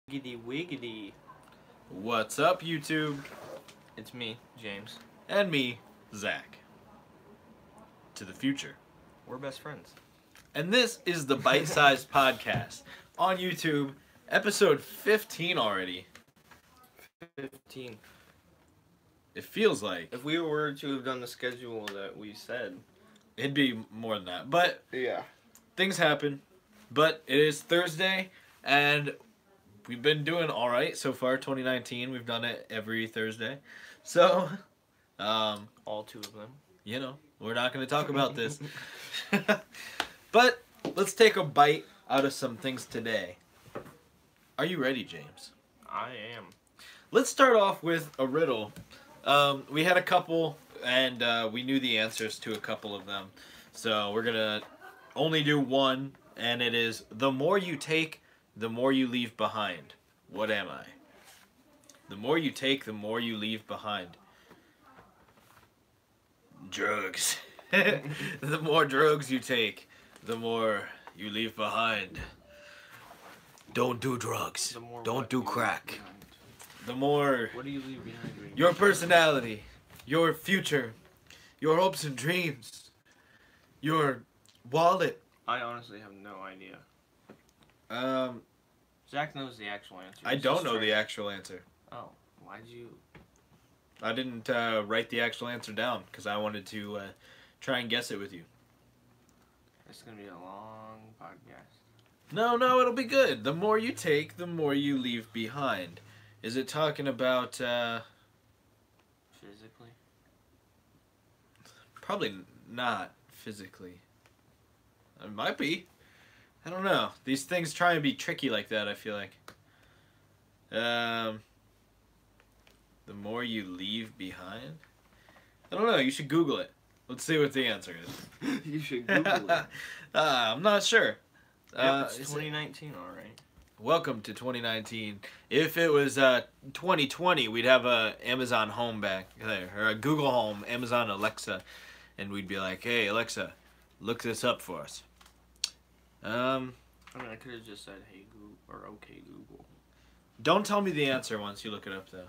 Wiggity wiggity. What's up, YouTube? It's me, James. And me, Zach. To the future. We're best friends. And this is the Bite Sized Podcast on YouTube, episode 15 already. 15. It feels like If we were to have done the schedule that we said. it'd be more than that. But Yeah. things happen. But it is Thursday, and we've been doing all right so far. 2019, we've done it every Thursday. So, All two of them. you know, we're not going to talk about this. But let's take a bite out of some things today. Are you ready, James? I am. Let's start off with a riddle. We had a couple, and we knew the answers to a couple of them. So we're going to only do one, and it is, the more you take, the more you leave behind. What am I? The more you take, the more you leave behind. Drugs. The more drugs you take, the more you leave behind. Don't do drugs. The more Don't what do you leave crack. behind. The more What do you leave behind? When your you- personality, your future, your hopes and dreams, your wallet. I honestly have no idea. Um, Zach knows the actual answer. I It's don't just know the trying- actual answer. Oh, why'd you? I didn't write the actual answer down because I wanted to try and guess it with you. It's gonna be a long podcast. No, it'll be good. The more you take, the more you leave behind. Is it talking about, Physically. probably not physically. It might be. I don't know. These things try and be tricky like that, I feel like. The more you leave behind? I don't know. You should Google it. Let's see what the answer is. You should Google it. I'm not sure. Yep, it's is it- 2019, all right. Welcome to 2019. If it was 2020, we'd have a Amazon Home back there, or a Google Home, Amazon Alexa, and we'd be like, "Hey Alexa, look this up for us." I mean, I could have just said, "Hey Google" or "Okay Google." Don't tell me the answer once you look it up, though.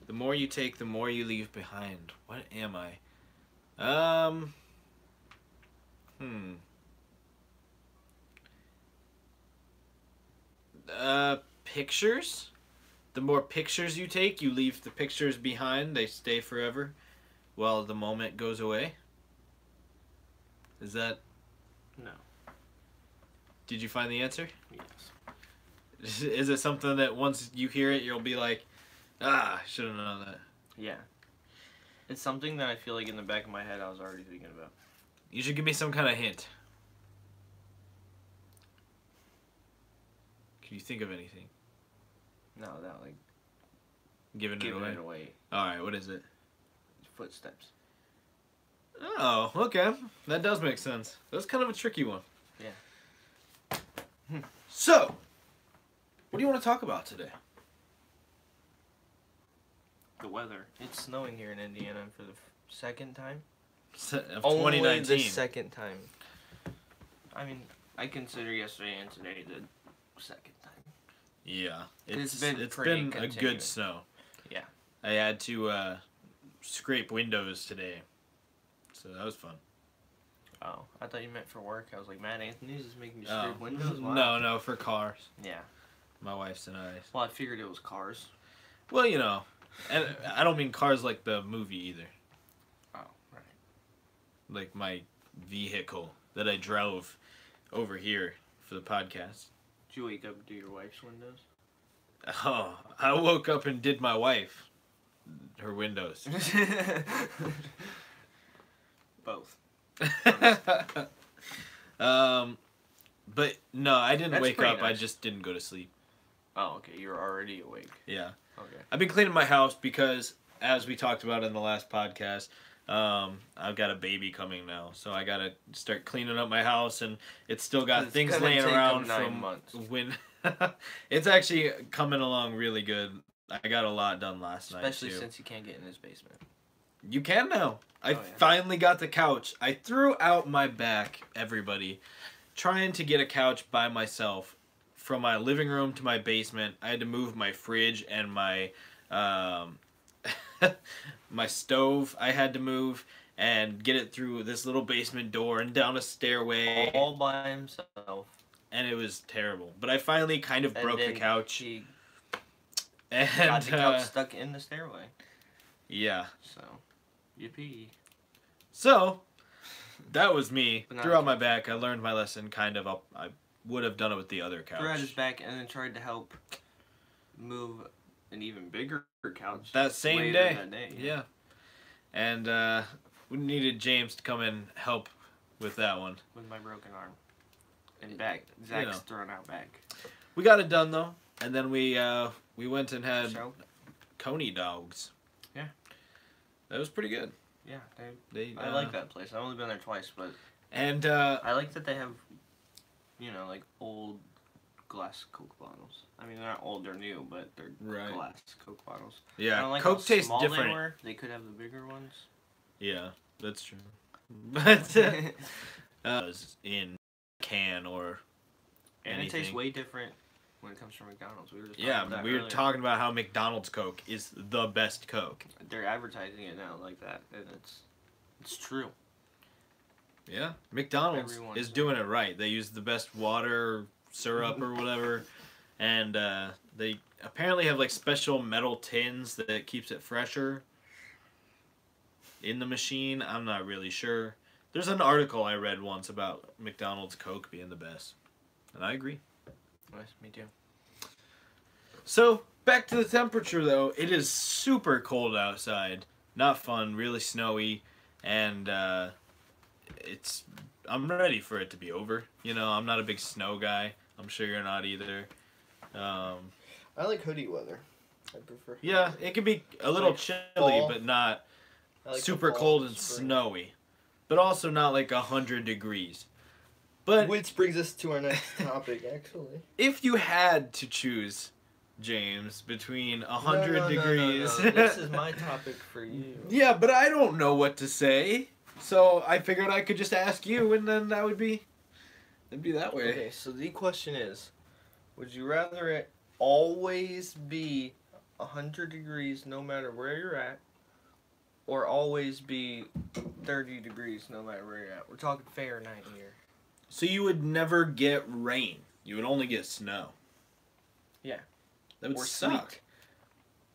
The more you take, the more you leave behind. What am I? Pictures? The more pictures you take, you leave the pictures behind. They stay forever while the moment goes away. Is that... No. Did you find the answer? Yes. Is it something that once you hear it, you'll be like, I should have known that. Yeah. It's something that I feel like in the back of my head I was already thinking about. You should give me some kind of hint. Can you think of anything? No, that like Giving giving it away? it away. Alright, what is it? Footsteps. Oh, okay. That does make sense. That's kind of a tricky one. Yeah. So, what do you want to talk about today? The weather. It's snowing here in Indiana for the second time. Of Only 2019. the second time. I mean, I consider yesterday and today the second time. Yeah. It's been pretty a continuous. good snow. Yeah. I had to scrape windows today. So that was fun. Oh, I thought you meant for work. I was like, Matt Anthony's is making you Oh. scrape windows? Wow. No, for cars. Yeah. My wife's and I. Well, I figured it was cars. Well, you know, and I don't mean cars like the movie either. Oh, right. Like my vehicle that I drove over here for the podcast. Did you wake up and do your wife's windows? Oh, I woke up and did my wife. Her windows. Both. But no, I didn't That's wake pretty up. I nice. just didn't go to sleep. Oh, okay. You're already awake. Yeah. Okay. I've been cleaning my house because, as we talked about in the last podcast, I've got a baby coming now, so I gotta start cleaning up my house, and it's still got It's things gonna laying take 'em around 9 from months. when. It's actually coming along really good. I got a lot done last night Especially too. since you can't get in his basement. You can now. I Oh, yeah. finally got the couch. I threw out my back, everybody, trying to get a couch by myself from my living room to my basement. I had to move my fridge and my my stove. I had to move and get it through this little basement door and down a stairway. All by himself. And it was terrible. But I finally kind of broke the couch. He and got the couch stuck in the stairway. Yeah. So, yippee. So, that was me. But not Threw out the my couch. back. I learned my lesson kind of. I would have done it with the other couch. Threw out his back and then tried to help move an even bigger couch. That same later day. That day. Yeah. And we needed James to come and help with that one. With my broken arm. And back. Zach's thrown out back. We got it done though. And then we went and had So, Coney dogs. Yeah. That was pretty good. yeah, I I like that place. I've only been there twice, but And I like that they have, like old glass Coke bottles. I mean, they're not old, they're new, but they're Right. glass Coke bottles. I yeah, don't like Coke how tastes small different. They were. They could have the bigger ones. Yeah, that's true. But in can or And anything. it tastes way different when it comes from McDonald's. We were just talking Yeah, about that we were earlier. talking about how McDonald's Coke is the best Coke. They're advertising it now like that, and it's true. Yeah, McDonald's Everyone's is doing it right. They use the best water, syrup, or whatever, and they apparently have like special metal tins that keeps it fresher in the machine. I'm not really sure. There's an article I read once about McDonald's Coke being the best, and I agree. Yes, me too. So, back to the temperature though. It is super cold outside. Not fun, really snowy, and I'm ready for it to be over. I'm not a big snow guy. I'm sure you're not either. I like hoodie weather. I prefer. Yeah, it can be a little Like chilly, fall. but not I like the super fall cold and spring. snowy. But also not like 100 degrees. But Which brings us to our next topic, actually. if you had to choose, James, between 100 No, degrees... This is my topic for you. Yeah, but I don't know what to say. So I figured I could just ask you, and then it'd be that way. Okay, so the question is, would you rather it always be 100 degrees no matter where you're at, or always be 30 degrees no matter where you're at? We're talking Fahrenheit here. So you would never get rain. You would only get snow. Yeah. That would Or suck. sleet.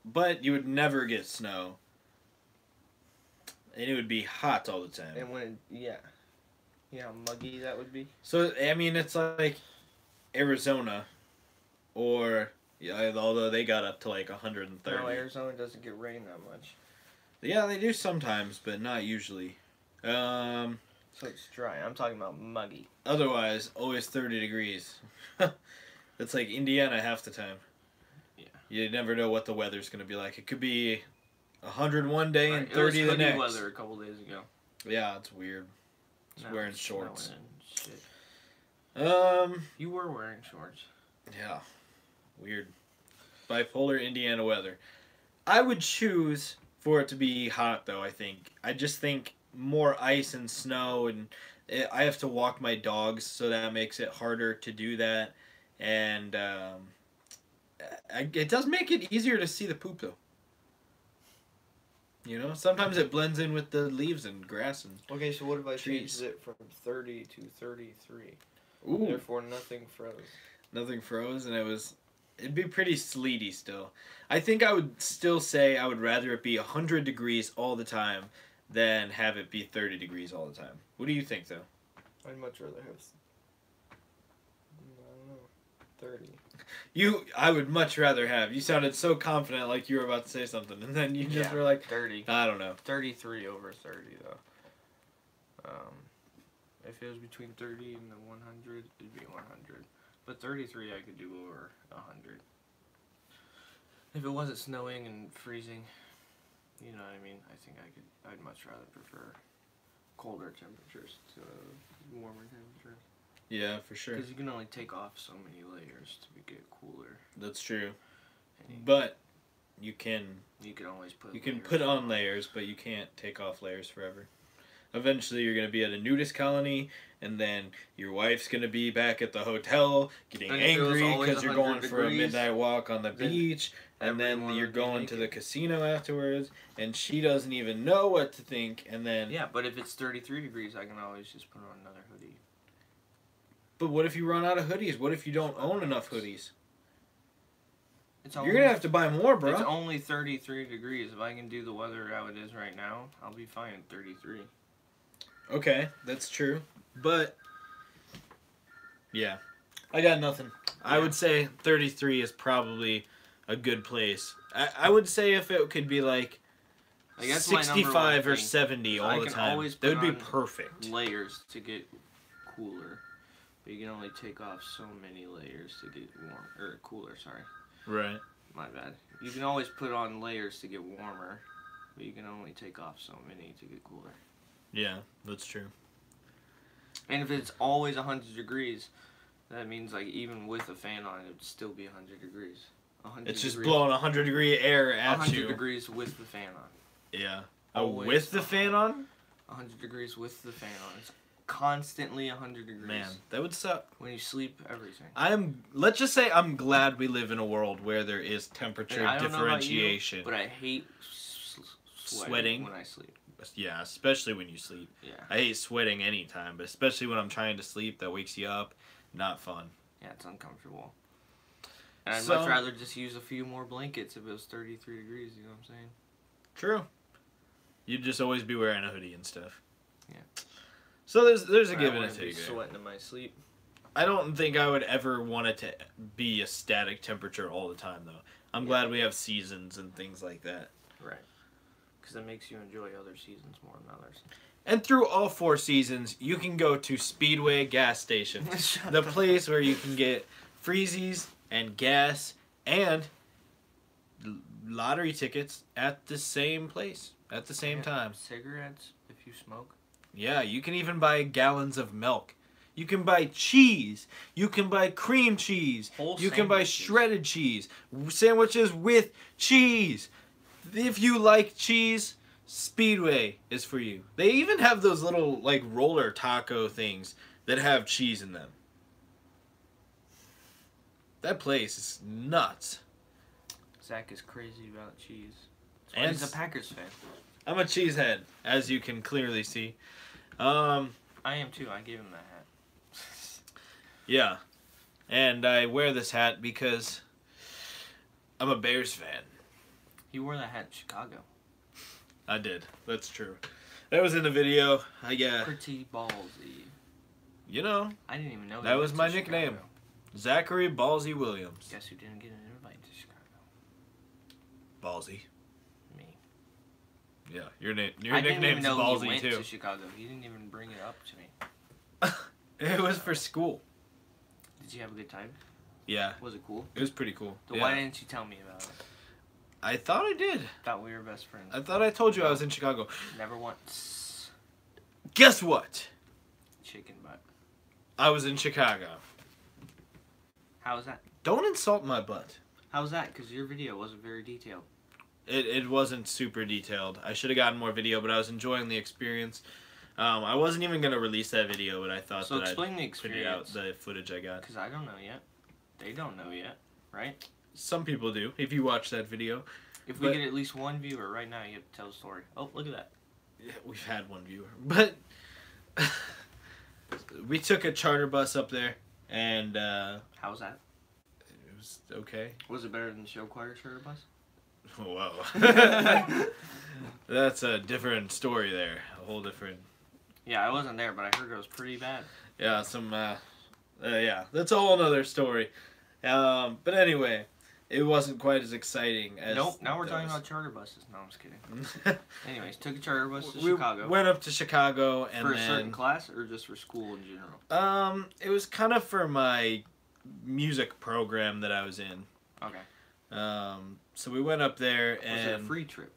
But you would never get snow. And it would be hot all the time. And when, yeah, how muggy that would be. So, I mean, it's like Arizona. Or, yeah, although they got up to like 130. No, Arizona doesn't get rain that much, Yeah, they do sometimes, but not usually. so it's dry. I'm talking about muggy. Otherwise, always 30 degrees. It's like Indiana half the time. Yeah. You never know what the weather's going to be like. It could be 100 one day and Right, it was 30 the hoodie next. weather a couple days ago. Yeah, it's weird. It's Now wearing it's shorts. snowing and shit. Um, You were wearing shorts. yeah. Weird. Bipolar Indiana weather. I would choose for it to be hot, though, I think. I just think more ice and snow, and I have to walk my dogs, so that makes it harder to do that. And it does make it easier to see the poop, though. Sometimes it blends in with the leaves and grass and... Okay, so what if I Trees. changed it from 30 to 33? Ooh, Therefore, nothing froze. nothing froze, and it'd be pretty sleety still. I think I would still say I would rather it be 100 degrees all the time than have it be 30 degrees all the time. What do you think, though? I'd much rather have, I don't know, 30. I would much rather have. You sounded so confident like you were about to say something, and then you just Yeah. were like, 30. I don't know. 33 over 30, though. If it was between 30 and the 100, it'd be 100. But 33 I could do over 100. If it wasn't snowing and freezing, you know what I mean? I'd much rather prefer colder temperatures to warmer temperatures. Yeah, for sure. Because you can only take off so many layers to get cooler. That's true. And But you can you can always put you can layers put on layers, but you can't take off layers forever. eventually you're gonna be at a nudist colony, and then your wife's gonna be back at the hotel getting And if it was angry always because you're going 100 for a degrees, midnight walk on the then beach, and then everyone you're would be going to the naked. casino afterwards, and she doesn't even know what to think, and then. Yeah, but if it's 33 degrees, I can always just put on another hoodie. But what if you run out of hoodies? What if you don't own enough hoodies? It's You're gonna have to buy more, bro. It's only 33 degrees. If I can do the weather how it is right now, I'll be fine at 33. Okay, that's true. But yeah, I got nothing. I Yeah. would say 33 is probably a good place. I would say if it could be like Like, that's my number 65 one or thing. 70 all I the can time, always that would put be on perfect. Layers to get cooler. But you can only take off so many layers to get warm or cooler, sorry. Right. My bad. You can always put on layers to get warmer, but you can only take off so many to get cooler. Yeah, that's true. And if it's always 100 degrees, that means like even with a fan on, it would still be 100 degrees. 100 It's just degrees, blowing 100-degree air at 100 you. degrees with the fan on. Yeah. Oh, Always with the fan on? 100 degrees with the fan on. It's constantly 100 degrees. Man, that would suck. When you sleep, everything. Let's just say I'm glad we live in a world where there is temperature And I don't know about you, differentiation. but I hate Sweating? when I sleep. Yeah, especially when you sleep. Yeah. I hate sweating anytime, but especially when I'm trying to sleep, that wakes you up. Not fun. Yeah, it's uncomfortable. And I'd So- much rather just use a few more blankets if it was 33 degrees, you know what I'm saying? True. You'd just always be wearing a hoodie and stuff. Yeah. So there's a I give and a wouldn't be take there. sweating in my sleep. I don't think I would ever want it to be a static temperature all the time, though. I'm glad we have seasons and things like that. Right. Because it makes you enjoy other seasons more than others. And through all 4 seasons, you can go to Speedway gas station, the place where you can get freezies and gas and lottery tickets at the same place at the same time. Cigarettes, if you smoke. Yeah, you can even buy gallons of milk. You can buy cheese. You can buy cream cheese. Whole You can buy sandwiches. shredded cheese. Sandwiches with cheese. If you like cheese, Speedway is for you. They even have those little like roller taco things that have cheese in them. That place is nuts. Zach is crazy about cheese. That's why And he's a Packers fan. I'm a cheesehead, as you can clearly see. I am too. I gave him that hat. Yeah. And I wear this hat because I'm a Bears fan. He wore that hat in Chicago. I did. That's true. That was in the video. Pretty ballsy. You know, I didn't even know That he was went my to nickname. Chicago. Zachary Ballsy Williams. Guess who didn't get an invite to Chicago? Ballsy. Me. Yeah, your I didn't nickname's even know he Ballsy went too. to Chicago. He didn't even bring it up to me. It was for school. Did you have a good time? Yeah, Was it cool? it was pretty cool. So Yeah. why didn't you tell me about it? I thought I did. Thought we were best friends. I thought I told you I was in Chicago. Never once. Guess what? Chicken butt. I was in Chicago. How was that? Don't insult my butt. How was that? Because your video wasn't very detailed. It wasn't super detailed. I should have gotten more video, but I was enjoying the experience. I wasn't even going to release that video, but I thought So that I'd explain the figure out experience. the footage I got. Because I don't know yet. They don't know yet, right? Some people do, if you watch that video. If we But- get at least one viewer right now, you have to tell the story. Oh, look at that. Yeah, we've had one viewer. But we took a charter bus up there, and How was that? it was okay. Was it better than the show choir shuttle bus? Whoa. That's a different story there. A whole different... Yeah, I wasn't there, but I heard it was pretty bad. Yeah, yeah, that's a whole other story. But anyway, it wasn't quite as exciting as... Nope, now we're talking those. about charter buses. No, I'm just kidding. Anyways, took a charter bus to We Chicago. went up to Chicago, and For a then... certain class or just for school in general? It was kind of for my music program that I was in. Okay. So we went up there, Was it a and free trip?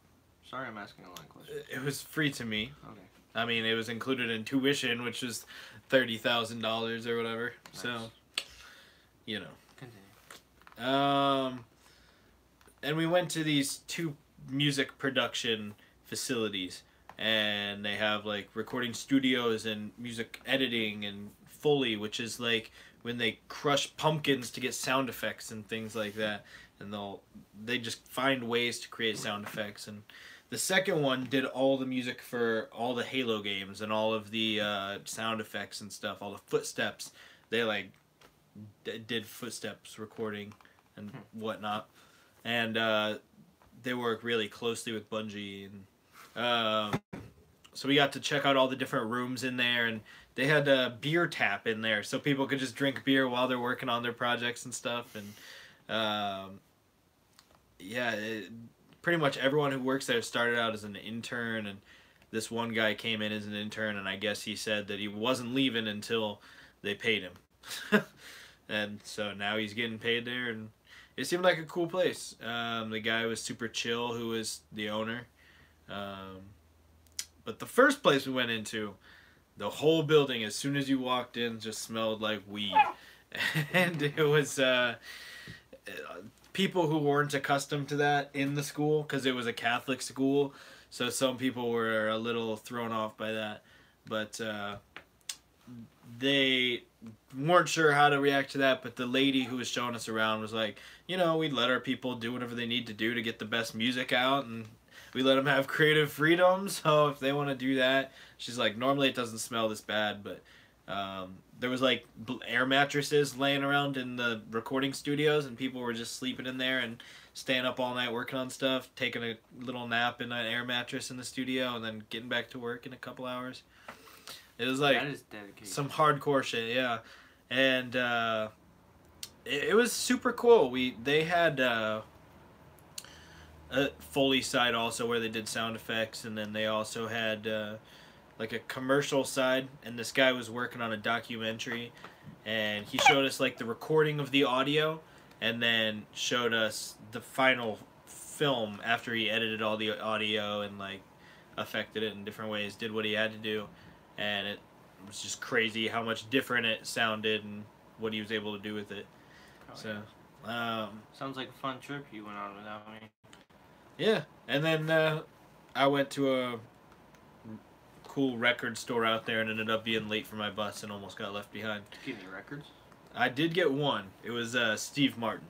Sorry I'm asking a lot of questions. it was free to me. Okay. I mean, it was included in tuition, which was $30,000 or whatever. Nice. So, you know. Continue. And we went to these 2 music production facilities. and they have like recording studios and music editing and Foley, which is like when they crush pumpkins to get sound effects and things like that, and they just find ways to create sound effects. And the second one did all the music for all the Halo games and all of the sound effects and stuff, all the footsteps. They like did footsteps recording and whatnot, and they work really closely with Bungie. And so we got to check out all the different rooms in there, and they had a beer tap in there so people could just drink beer while they're working on their projects and stuff. And pretty much everyone who works there started out as an intern, and this one guy came in as an intern, and I guess he said that he wasn't leaving until they paid him. And so now he's getting paid there, and it seemed like a cool place. The guy was super chill, who was the owner. But the first place we went into, the whole building, as soon as you walked in, just smelled like weed. And it was people who weren't accustomed to that in the school, because it was a Catholic school, so some people were a little thrown off by that. But they weren't sure how to react to that, but the lady who was showing us around was like, you know, we let our people do whatever they need to do to get the best music out, and we let them have creative freedom, so if they want to do that, she's like, normally it doesn't smell this bad, but there was like air mattresses laying around in the recording studios, and people were just sleeping in there and staying up all night working on stuff, taking a little nap in an air mattress in the studio, and then getting back to work in a couple hours. It was like That is dedication. some hardcore shit, yeah. And it was super cool. They had a Foley side also where they did sound effects, and then they also had like a commercial side, and this guy was working on a documentary, and he showed us like the recording of the audio, and then showed us the final film after he edited all the audio and like affected it in different ways, did what he had to do, and it was just crazy how much different it sounded and what he was able to do with it. Oh, So sounds like a fun trip you went on without me. yeah, and then I went to a cool record store out there and ended up being late for my bus and almost got left behind. Did you get any records? I did get one. It was Steve Martin.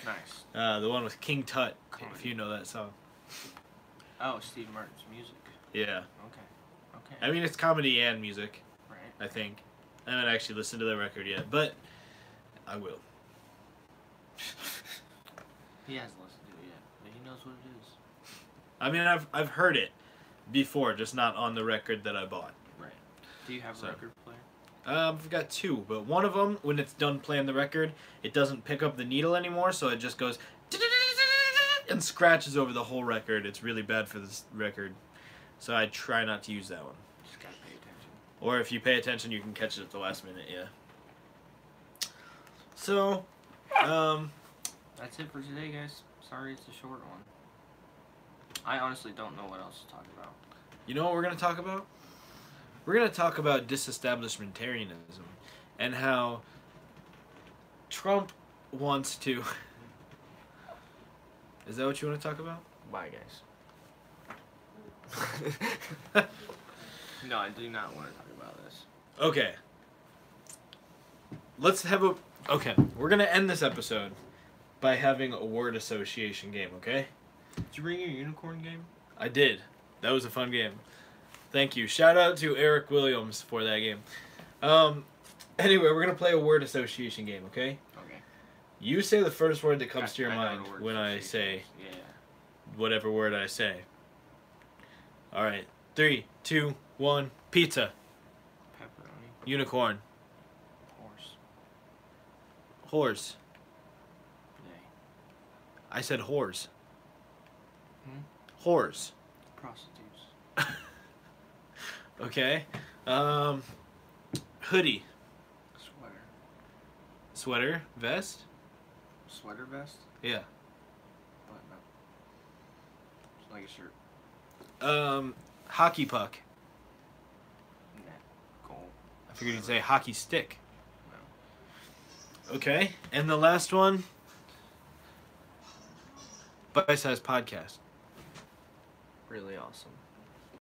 Nice. The one with King Tut, Cool. if you know that song. Oh, Steve Martin's music. Yeah. Okay. I mean, it's comedy and music, Right. I think. I haven't actually listened to the record yet, but I will. He hasn't listened to it yet, but he knows what it is. I mean, I've heard it before, just not on the record that I bought. Right. Do you have So. a record player? I've got two, but one of them, when it's done playing the record, it doesn't pick up the needle anymore, so it just goes and scratches over the whole record. It's really bad for this record, so I try not to use that one. Just gotta pay attention. Or if you pay attention, you can catch it at the last minute, yeah. So, That's it for today, guys. Sorry it's a short one. I honestly don't know what else to talk about. you know what we're going to talk about? We're going to talk about disestablishmentarianism and how Trump wants to... Is that what you want to talk about? Bye, guys. No, I do not want to talk about this. Okay. Let's have a... Okay, we're going to end this episode by having a word association game, okay? Did you bring your unicorn game? I did. That was a fun game. Thank you. Shout out to Eric Williams for that game. Anyway, we're going to play a word association game, okay? Okay. You say the first word that comes to your I know mind what a word when I association say is. Yeah. whatever word I say. Alright. 3, 2, 1. Pizza. Pepperoni. Unicorn. Horse. Horse. Yay. I said whores. Hmm? Whores. Prostitutes. Okay. Hoodie. Sweater. Sweater. Vest. Sweater vest? Yeah. What? No. It's like a shirt. Hockey puck. Net. Goal. I figured you'd say hockey stick. No. Okay. And the last one. Bite Size Podcast. Really awesome.